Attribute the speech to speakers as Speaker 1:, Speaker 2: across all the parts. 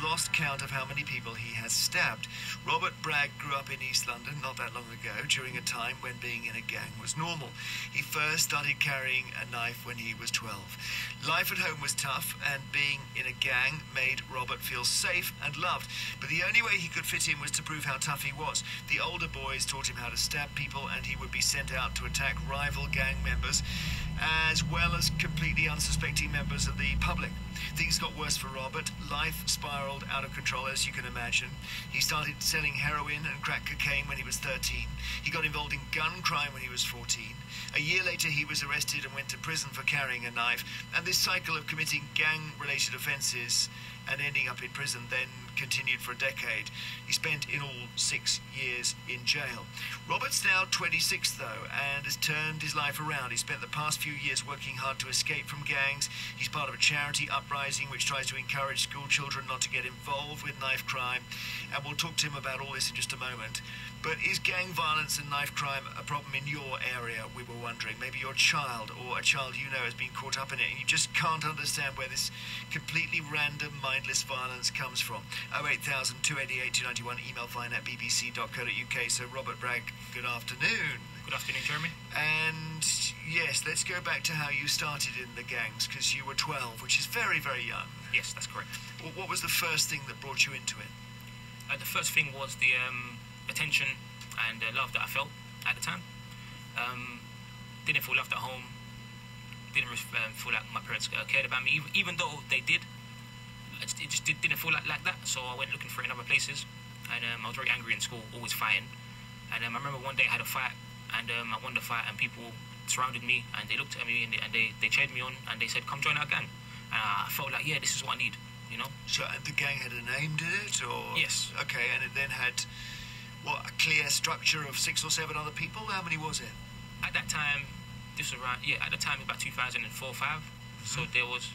Speaker 1: lost count of how many people he has stabbed. Robert Bragg grew up in East London not that long ago, during a time when being in a gang was normal. He first started carrying a knife when he was 12. Life at home was tough, and being in a gang made Robert feel safe and loved. But the only way he could fit in was to prove how tough he was. The older boys taught him how to stab people, and he would be sent out to attack rival gang members, as well as completely unsuspecting members of the public. Things got worse for Robert. Life spiraled out of control, as you can imagine. He started selling heroin and crack cocaine when he was 13. He got involved in gun crime when he was 14. A year later, he was arrested and went to prison for carrying a knife. And this cycle of committing gang-related offences and ending up in prison then continued for a decade. He spent in all 6 years in jail. Robert's now 26, though, and has turned his life around. He spent the past few years working hard to escape from gangs. He's part of a charity uprising which tries to encourage school children not to get involved with knife crime. And we'll talk to him about all this in just a moment. But is gang violence and knife crime a problem in your area, we were wondering? Maybe your child or a child you know has been caught up in it and you just can't understand where this completely random, mindless violence comes from. 08000 288 291, email fine@bbc.co.uk. So, Robert Bragg, good afternoon.
Speaker 2: Good afternoon, Jeremy.
Speaker 1: And yes, let's go back to how you started in the gangs, because you were 12, which is very, very young.
Speaker 2: Yes, that's correct.
Speaker 1: What was the first thing that brought you into it?
Speaker 2: The first thing was the attention and love that I felt at the time. Didn't feel loved at home. Didn't feel like my parents cared about me, even though they did. It just didn't feel like that, so I went looking for it in other places. And I was very angry in school, always fighting. And I remember one day I had a fight, and I won the fight, and people surrounded me, and they looked at me, and they cheered me on, and they said, "Come join our gang." And I felt like, yeah, this is what I need, you know?
Speaker 1: So the gang had a name, did it? Or
Speaker 2: Yes.
Speaker 1: Okay, and it then had, what, a clear structure of 6 or 7 other people? How many was it?
Speaker 2: At that time, this was around, at the time, it was about 2004, 5. So there was,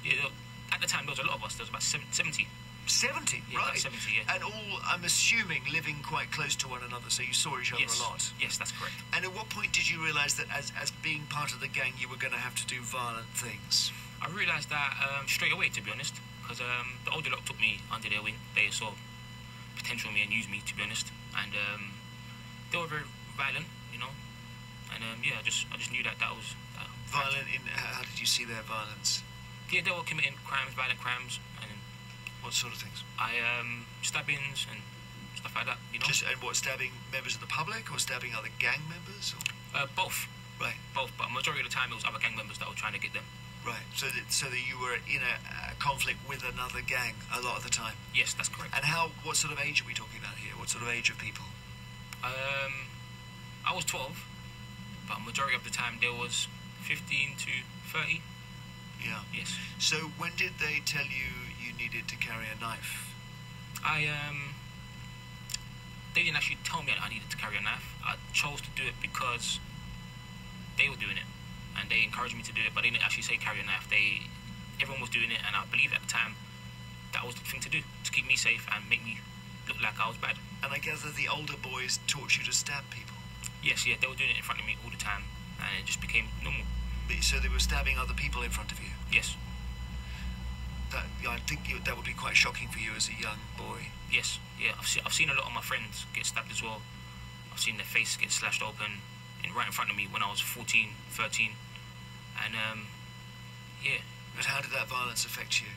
Speaker 2: at the time, there was a lot of us. There was about 70.
Speaker 1: 70,
Speaker 2: Yeah,
Speaker 1: right?
Speaker 2: about 70, yeah.
Speaker 1: And all, I'm assuming, living quite close to one another, so you saw each other
Speaker 2: Yes.
Speaker 1: a lot.
Speaker 2: Yes, that's correct.
Speaker 1: And at what point did you realise that as being part of the gang, you were going to have to do violent things?
Speaker 2: I realised that straight away, to be honest, because the older lot took me under their wing. They saw potential in me and used me, to be honest. And they were very violent, you know. And I just knew that was
Speaker 1: Violent in, how did you see their violence?
Speaker 2: Yeah, they were committing crimes, violent crimes, and
Speaker 1: What sort of things?
Speaker 2: stabbings and stuff like that, you know.
Speaker 1: And what, stabbing members of the public or stabbing other gang members? Or?
Speaker 2: Both.
Speaker 1: Right.
Speaker 2: Both, but majority of the time it was other gang members that were trying to get them.
Speaker 1: Right, so that you were in a conflict with another gang a lot of the time?
Speaker 2: Yes, that's correct.
Speaker 1: And what sort of age are we talking about here? What sort of age of people?
Speaker 2: I was 12, but majority of the time there was 15 to 30.
Speaker 1: Yeah.
Speaker 2: Yes.
Speaker 1: So when did they tell you you needed to carry a knife?
Speaker 2: They didn't actually tell me I needed to carry a knife. I chose to do it because they were doing it, and they encouraged me to do it, but they didn't actually say carry a knife. Everyone was doing it, and I believed at the time that was the thing to do, to keep me safe and make me look like I was bad.
Speaker 1: And I gather the older boys taught you to stab people?
Speaker 2: Yes, yeah, they were doing it in front of me all the time, and it just became normal.
Speaker 1: So they were stabbing other people in front of you?
Speaker 2: Yes.
Speaker 1: I think that would be quite shocking for you as a young boy.
Speaker 2: Yes, yeah, I've seen a lot of my friends get stabbed as well. I've seen their face get slashed open right in front of me when I was 14, 13. And, yeah.
Speaker 1: But how did that violence affect you?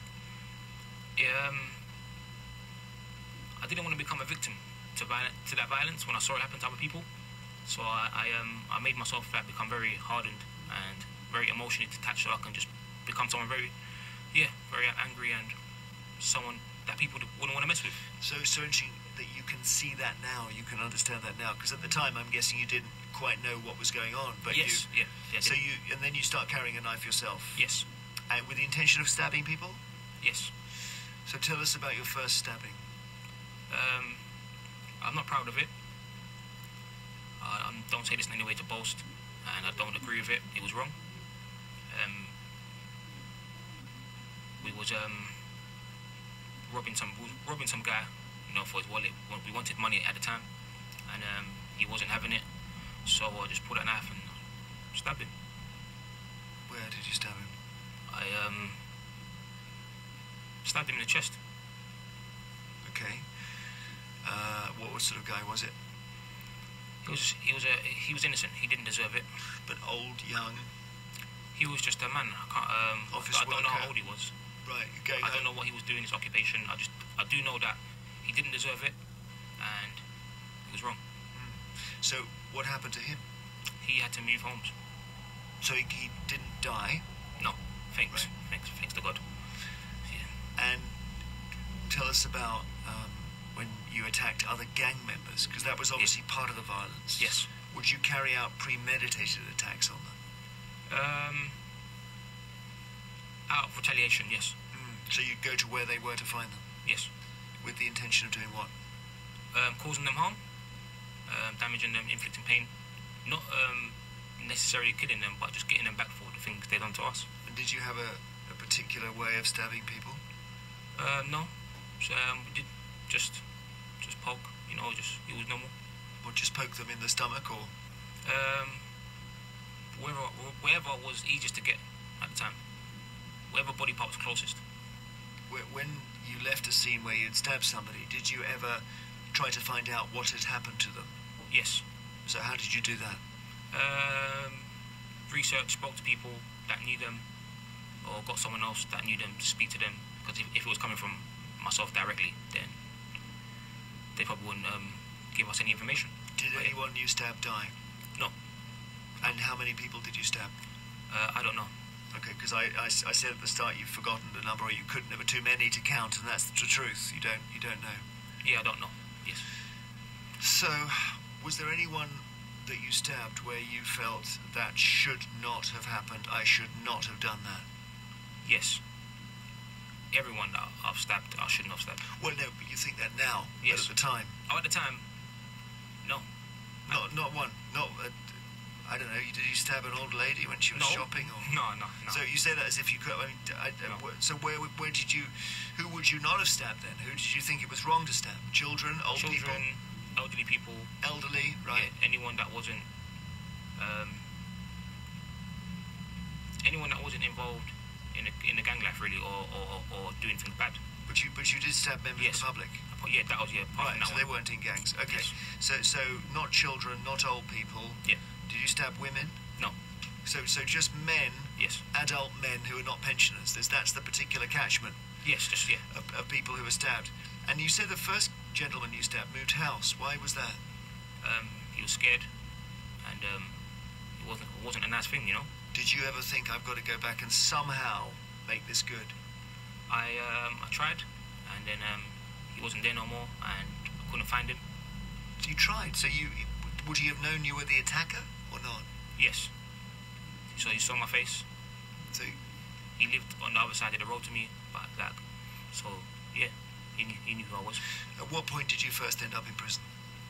Speaker 2: I didn't want to become a victim to that violence when I saw it happen to other people. So I made myself become very hardened and very emotionally detached, so I can just become someone very angry and someone that people wouldn't want to mess with.
Speaker 1: So interesting that you can see that now, you can understand that now, because at the time I'm guessing you didn't quite know what was going on. But
Speaker 2: yes, yeah.
Speaker 1: So and then you start carrying a knife yourself?
Speaker 2: Yes.
Speaker 1: And with the intention of stabbing people?
Speaker 2: Yes.
Speaker 1: So tell us about your first stabbing.
Speaker 2: I'm not proud of it. I don't say this in any way to boast, and I don't agree with it. It was wrong. We was robbing some guy, you know, for his wallet. We wanted money at the time, and he wasn't having it. So I just pulled a knife and stabbed him.
Speaker 1: Where did you stab him?
Speaker 2: I stabbed him in the chest.
Speaker 1: Okay. What sort of guy was it?
Speaker 2: He was innocent. He didn't deserve it.
Speaker 1: But old, young?
Speaker 2: He was just a man.
Speaker 1: Office
Speaker 2: I don't know
Speaker 1: worker.
Speaker 2: how old he was.
Speaker 1: Right. Okay.
Speaker 2: I don't know what he was doing, his occupation. I do know that he didn't deserve it, and he was wrong.
Speaker 1: So what happened to him?
Speaker 2: He had to move homes.
Speaker 1: So he didn't die?
Speaker 2: No, thanks.
Speaker 1: Right.
Speaker 2: Thanks to God. Yeah.
Speaker 1: And tell us about when you attacked other gang members, because that was obviously part of the violence.
Speaker 2: Yes.
Speaker 1: Would you carry out premeditated attacks on them?
Speaker 2: Out of retaliation, yes.
Speaker 1: So you'd go to where they were to find them?
Speaker 2: Yes.
Speaker 1: With the intention of doing what?
Speaker 2: Causing them harm, damaging them, inflicting pain. Not necessarily killing them, but just getting them back for the things they done to us.
Speaker 1: And did you have a particular way of stabbing people?
Speaker 2: No. So, we did just poke, it was normal.
Speaker 1: Or just poke them in the stomach, or?
Speaker 2: Wherever was easiest to get at the time. Wherever body part was closest.
Speaker 1: When you left a scene where you'd stabbed somebody, did you ever try to find out what had happened to them?
Speaker 2: Yes.
Speaker 1: So how did you do that?
Speaker 2: Research, spoke to people that knew them, or got someone else that knew them to speak to them, because if it was coming from myself directly, then they probably wouldn't give us any information.
Speaker 1: Did anyone you stabbed die?
Speaker 2: No.
Speaker 1: And how many people did you stab?
Speaker 2: I don't know.
Speaker 1: Okay, because I said at the start you've forgotten the number, or you couldn't. There were too many to count, and that's the truth. You don't know.
Speaker 2: Yeah, I don't know. Yes.
Speaker 1: So, was there anyone that you stabbed where you felt that should not have happened? I should not have done that.
Speaker 2: Yes. Everyone that I've stabbed, I shouldn't have stabbed.
Speaker 1: Well, no, but you think that now.
Speaker 2: Yes.
Speaker 1: But at the time.
Speaker 2: Oh, at the time, no.
Speaker 1: Not one. Not. I don't know. Did you stab an old lady when she was shopping? Or?
Speaker 2: No.
Speaker 1: So you say that as if you could. I mean,
Speaker 2: No.
Speaker 1: So where did you? Who would you not have stabbed then? Who did you think it was wrong to stab? Children, old people,
Speaker 2: elderly people,
Speaker 1: elderly, right?
Speaker 2: Yeah, anyone that wasn't involved in the gang life really, or doing things bad.
Speaker 1: But you did stab members of the public.
Speaker 2: Yeah, that was part
Speaker 1: Right.
Speaker 2: of that
Speaker 1: So
Speaker 2: one.
Speaker 1: they weren't in gangs. Okay.
Speaker 2: Yes.
Speaker 1: So not children, not old people.
Speaker 2: Yeah.
Speaker 1: Did you stab women?
Speaker 2: No.
Speaker 1: So just men.
Speaker 2: Yes.
Speaker 1: Adult men who are not pensioners. That's the particular catchment.
Speaker 2: Yes. Just yeah.
Speaker 1: Of people who were stabbed. And you said the first gentleman you stabbed moved house. Why was that?
Speaker 2: He was scared, and it wasn't a nice thing,
Speaker 1: Did you ever think I've got to go back and somehow make this good?
Speaker 2: I tried, and then he wasn't there no more, and I couldn't find him.
Speaker 1: You tried. So would he have known you were the attacker or not?
Speaker 2: Yes. So he saw my face.
Speaker 1: So
Speaker 2: He lived on the other side of the road to me, but so yeah, he knew who I was.
Speaker 1: at what point did you first end up in prison?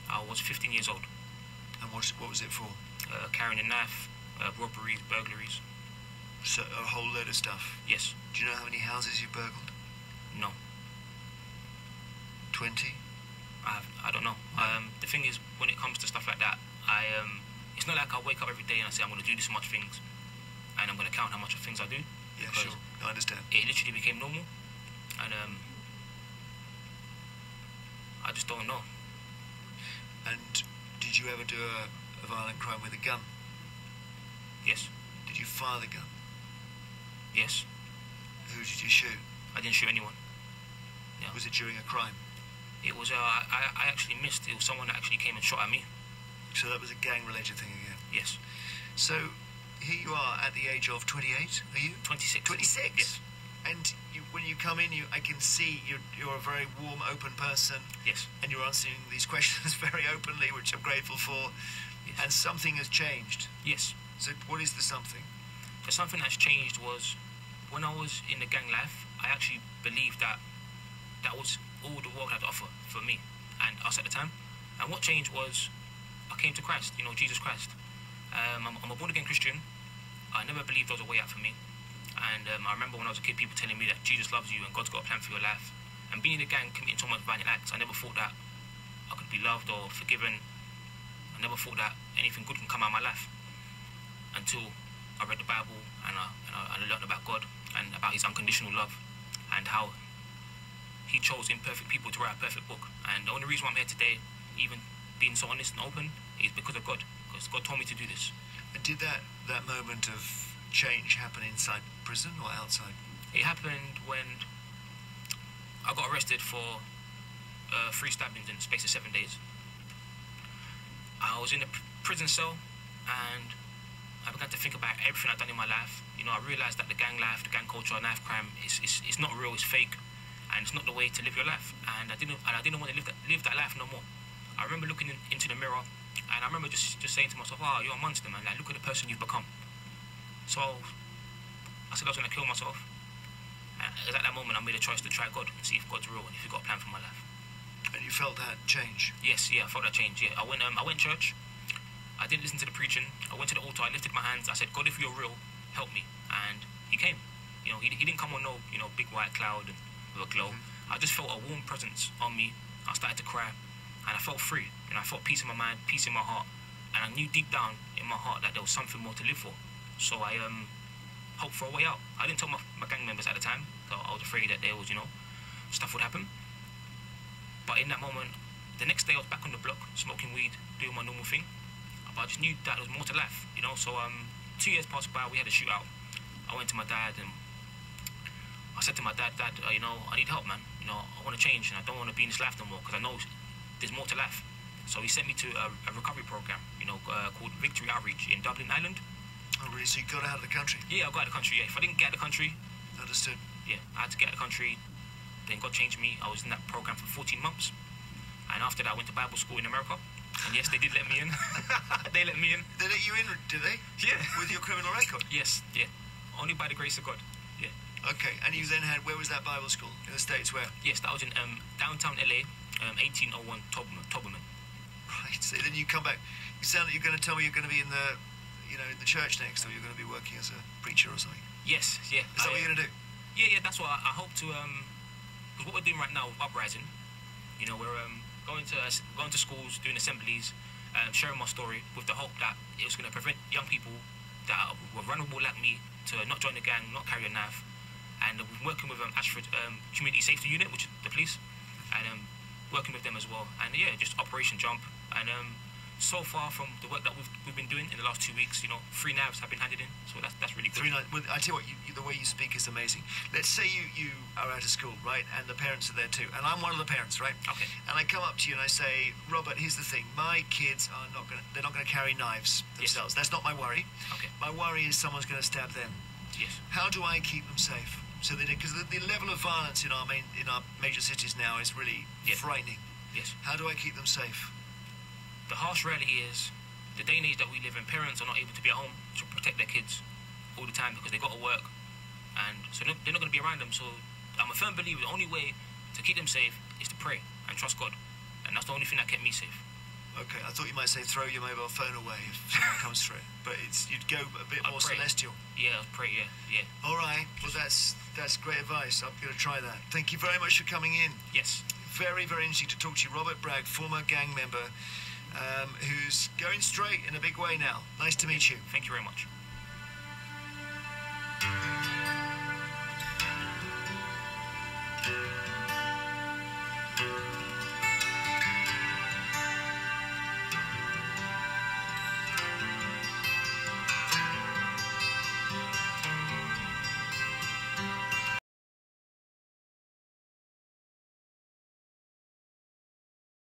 Speaker 2: I was 15 years old.
Speaker 1: And what was it for?
Speaker 2: Carrying a knife, robberies, burglaries.
Speaker 1: So a whole load of stuff.
Speaker 2: Yes.
Speaker 1: Do you know how many houses you burgled?
Speaker 2: No.
Speaker 1: 20?
Speaker 2: I don't know. The thing is, when it comes to stuff like that, it's not like I wake up every day and I say I'm going to do this much things, and I'm going to count how much of things I do.
Speaker 1: Yeah,
Speaker 2: because
Speaker 1: sure. I understand.
Speaker 2: It literally became normal, and I just don't know.
Speaker 1: And did you ever do a violent crime with a gun?
Speaker 2: Yes.
Speaker 1: Did you fire the gun?
Speaker 2: Yes.
Speaker 1: Who did you shoot?
Speaker 2: I didn't shoot anyone. Yeah.
Speaker 1: Was it during a crime?
Speaker 2: It was. I actually missed. It was someone that actually came and shot at me.
Speaker 1: So that was a gang-related thing again?
Speaker 2: Yes.
Speaker 1: So here you are at the age of 28, are you?
Speaker 2: 26.
Speaker 1: 26?
Speaker 2: Yes.
Speaker 1: And when you come in, I can see you're a very warm, open person.
Speaker 2: Yes.
Speaker 1: And you're answering these questions very openly, which I'm grateful for.
Speaker 2: Yes.
Speaker 1: And something has changed.
Speaker 2: Yes.
Speaker 1: So what is the something?
Speaker 2: The something that's changed was when I was in the gang life, I actually believed that was all the world had to offer for me and us at the time. And what changed was I came to Christ, Jesus Christ. I'm a born-again Christian. I never believed there was a way out for me. And I remember when I was a kid, people telling me that Jesus loves you and God's got a plan for your life. And being in the gang, committing so much violent acts, I never thought that I could be loved or forgiven. I never thought that anything good can come out of my life until I read the Bible and I learned about God and about His unconditional love and how He chose imperfect people to write a perfect book. And the only reason why I'm here today, even being so honest and open, is because of God. Because God told me to do this.
Speaker 1: And did that moment of change happen inside prison or outside?
Speaker 2: It happened when I got arrested for 3 stabbings in the space of 7 days. I was in a prison cell, and I began to think about everything I'd done in my life. You know, I realised that the gang life, the gang culture, knife crime is not real, it's fake, and it's not the way to live your life. And I didn't want to live that life no more. I remember looking into the mirror, and I remember just saying to myself, "Oh, you're a monster, man. Like, look at the person you've become." So I said I was going to kill myself. And it was at that moment I made a choice to try God and see if God's real and if He's got a plan for my life.
Speaker 1: And you felt that change?
Speaker 2: Yes, yeah, I felt that change. Yeah, I went church. I didn't listen to the preaching. I went to the altar. I lifted my hands. I said, "God, if you're real, help me." And He came. You know, He didn't come on no, you know, big white cloud and with a glow. I just felt a warm presence on me. I started to cry, and I felt free. And I felt peace in my mind, peace in my heart, and I knew deep down in my heart that there was something more to live for. So I hoped for a way out. I didn't tell my gang members at the time. So I was afraid that there was, you know, stuff would happen. But in that moment, the next day I was back on the block, smoking weed, doing my normal thing. But I just knew that there was more to life, you know. So 2 years passed by, we had a shootout. I went to my dad and I said to my dad, "Dad, you know, I need help, man. You know, I want to change and I don't want to be in this life no more because I know there's more to life." So he sent me to a recovery program, you know, called Victory Outreach in Dublin, Ireland.
Speaker 1: Oh, really? So you got out of the country?
Speaker 2: Yeah, I got out of the country, yeah. If I didn't get out of the country...
Speaker 1: Understood.
Speaker 2: Yeah, I had to get out of the country. Then God changed me. I was in that program for 14 months. And after that, I went to Bible school in America. And yes, they did let me in. They let me in.
Speaker 1: They let you in, did they?
Speaker 2: Yeah.
Speaker 1: With your criminal record?
Speaker 2: Yes, yeah. Only by the grace of God. Yeah.
Speaker 1: Okay, and you then had, where was that Bible school? In the States, where?
Speaker 2: Yes, that was in downtown LA, 1801 Toberman.
Speaker 1: Right, so then you come back. You sound like you're going to tell me you're going to be in the, you know, in the church next, or you're going to be working as a preacher or something.
Speaker 2: Yes, yeah.
Speaker 1: Is that what you're going to do?
Speaker 2: Yeah, that's what I hope to, because what we're doing right now, Uprising, you know, we're going to schools, doing assemblies, sharing my story with the hope that it was going to prevent young people that were vulnerable like me to not join the gang, not carry a knife. And we're working with Ashford Community Safety Unit, which is the police, and working with them as well. And yeah, just Operation Jump. And so far from the work that we've been doing in the last 2 weeks, you know, 3 knives have been handed in, so that's really good.
Speaker 1: 3 knives. Well, I tell you what, the way you speak is amazing. Let's say you are out of school, right, and the parents are there too, and I'm one of the parents, right?
Speaker 2: Okay.
Speaker 1: And I come up to you and I say, "Robert, here's the thing. My kids are they're not going to carry knives themselves. Yes. That's not my worry.
Speaker 2: Okay.
Speaker 1: My worry is someone's going to stab them.
Speaker 2: Yes. How
Speaker 1: do I keep them safe?" So because the level of violence in our major cities now is really frightening.
Speaker 2: Yes.
Speaker 1: How do I keep them safe?
Speaker 2: The harsh reality is, the day and age that we live in, parents are not able to be at home to protect their kids all the time because they got to work, and so they're not going to be around them. So I'm a firm believer the only way to keep them safe is to pray and trust God, and that's the only thing that kept me safe.
Speaker 1: Okay, I thought you might say throw your mobile phone away if someone comes through, but you'd go a bit more celestial.
Speaker 2: Yeah, I'll pray. Yeah.
Speaker 1: All right. Well, that's great advice. I'm going to try that. Thank you very much for coming in.
Speaker 2: Yes.
Speaker 1: Very, very interesting to talk to you, Robert Bragg, former gang member, who's going straight in a big way now. Nice to meet you.
Speaker 2: Thank you very much.